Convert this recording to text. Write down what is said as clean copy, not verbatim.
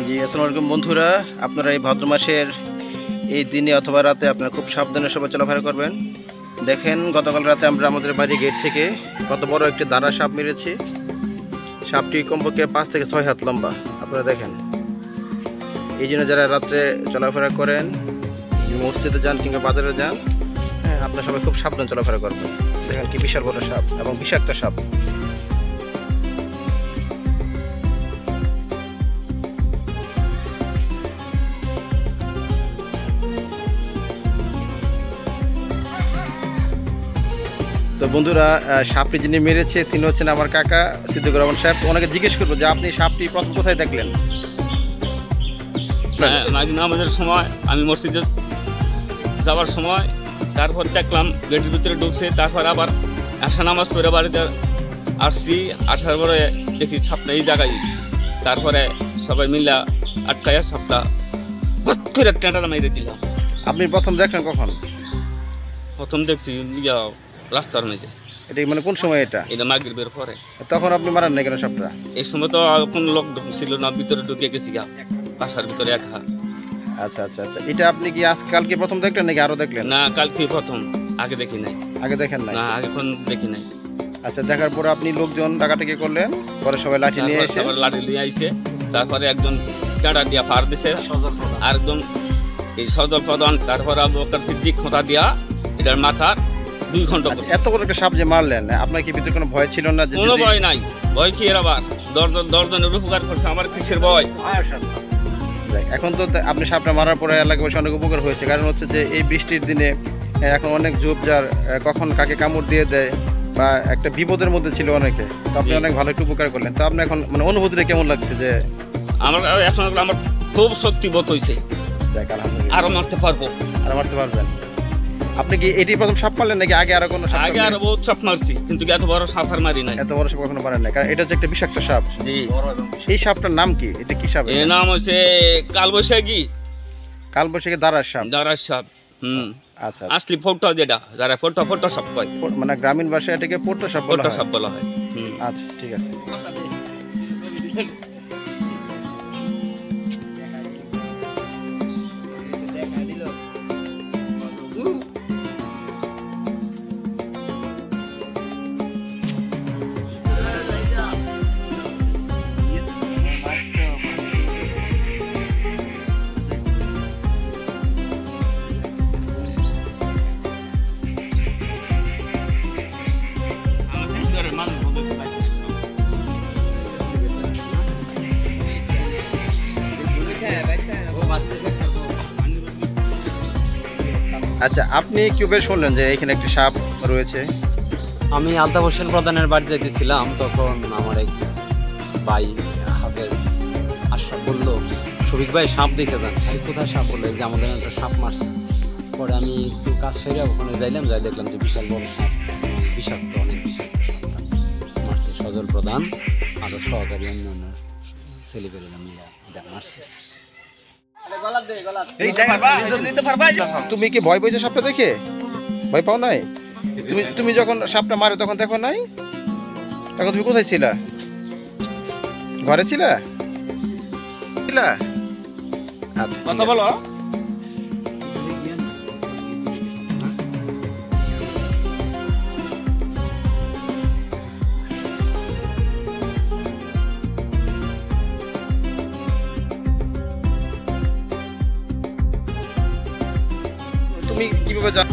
জি, আসসালামু আলাইকুম বন্ধুরা। আপনারা এই ভাদ্র মাসের এই দিনে অথবা রাতে আপনারা খুব সাবধানে সবাই চলাফেরা করবেন। দেখেন, গতকাল রাতে আমরা আমাদের বাড়ির গেট থেকে কত বড় একটি দাঁড়া সাপ মেরেছি। সাপটি কমপক্ষে 5 থেকে 6 হাত লম্বা। আপনারা দেখেন, এই জন্য যারা রাত্রে চলাফেরা করেন, মসজিদে যান কিংবা বাজারে যান, হ্যাঁ, আপনারা সবাই খুব সাবধানে চলাফেরা করবেন। দেখেন কি বিশাল বড় সাপ এবং বিষাক্ত সাপ। তো বন্ধুরা, সাপটি যিনি মেরেছে তিনি হচ্ছেন আমার কাকা সিদ্দিকুর রহমান সাহেব। ওনাকে জিজ্ঞেস করবো যে আপনি সাপটি প্রথম কোথায় দেখলেন? নামাজের সময় আমি মসজিদে যাওয়ার সময় তারপর দেখলাম গেটের ভিতরে ঢুকছে। তারপর আবার আসা নামাজ পড়ে বাড়িতে আসছি, আসার পরে দেখি সাপটা এই জায়গায়। তারপরে সবাই মিলে আটকায় সাপটা করে টেঁটাটা মেরে দিলাম। আপনি প্রথম দেখলেন কখন? প্রথম দেখছি রাস্তার মেঝে। এটা মানে কোন সময়? এটা মাগরিবের পরে। তখন আপনি মারেন না কেন সাপটা? এই সময় তো কোনো লোক ছিল না, ভিতরে ঢুকে গেছি বাসার ভিতরে একা। আচ্ছা আচ্ছা আচ্ছা, এটা আপনি কি কালকে প্রথম দেখলেন নাকি আরো দেখলেন? না, কালকে প্রথম, আগে দেখি নাই। আগে দেখেন নাই? না, আগে কোন দেখি নাই। আচ্ছা, দেখার পরে আপনি লোকজন ডাকাটাকি করলেন, পরে সবাই লাঠি নিয়ে এসে লাঠি নিয়ে আইছে। তারপরে একজন টাটা দিয়া ফার দিছে, আর একজন এই সজল প্রধান, তারপরে আবু বকর সিদ্দিক খোঁটা দিয়া এটার মাথার 2 ঘন্টা। এত বড় একটা সাপ যে মারলেন, আপনার কি ভিতরে কোনো ভয় ছিল না? কোনো ভয় নাই। ভয় কি এর আবার দর্জনের উপকার করছে, আমার কিসের ভয়? এখন তো আপনি সাপটা মারার পরে এলাকাবাসী অনেক উপকার হয়েছে। কারণ হচ্ছে যে এই বৃষ্টির দিনে এখন অনেক ঝোপঝাড় কখন কাকে কামড় দিয়ে দেয় বা একটা বিপদের মধ্যে ছিল অনেকে। তো আপনি অনেক ভালো একটু উপকার করলেন। তো আপনি এখন মানে অনুভূতিটা কেমন লাগছে? যে আমার এখন আমার খুব শক্তি বোধ হয়েছে, আরো মারতে পারবো। আরো মারতে পারবেন? আপনি কি এটি প্রথম সাপ মারলেন নাকি আগে আরো কোনো সাপ? আগে আরো বহুত সাপ মারছি, কিন্তু এত বড় সাপ আর মারি নাই। এত বড় সাপ কখনো মারেন না, কারণ এটা হচ্ছে একটা বিষাক্ত সাপ। জি। এই সাপটার নাম কি? এটা কি সাপ? এর নাম হচ্ছে কালবৈশাখী। কালবৈশাখী দাঁড়ার সাপ? দাঁড়ার সাপ। আচ্ছা, আসলি ফোটো যেটা, যারা ফোটো সাপ কয়, মানে গ্রামীণ ভাষায় এটাকে পোটো সাপ বলা হয়। আচ্ছা, ঠিক আছে। আচ্ছা, আপনি কিভাবে শুনলেন যে এখানে একটি সাপ রয়েছে? আমি আলতাফ হোসেন প্রধানের বাড়িতে গেছিলাম, তখন আমার এক ভাই হাফেজ আশরাফ বললো, শফিক ভাই সাপ দেখে যান। কোথায় সাপ? বললে যে আমাদের একটা সাপ মারছে। পরে আমি একটু কাজ সেরে ওখানে যাইলাম, যাই দেখলাম যে বিশাল বড় সাপ, বিষাক্ত, অনেক বিষাক্ত সাপটা মারছে। সজল প্রধান আরো সহকারী অন্যান্য ছেলেপেলেরা মিলে এটা মারছে। তুমি কি ভয় পেয়েছো সাপটা দেখে? ভয় পাও নাই? তুমি যখন সাপটা মারে তখন দেখো নাই? তখন তুমি কোথায় ছিলা? ঘরে ছিলা? আচ্ছা, কথা বলো। তুমি কিভাবে জানো?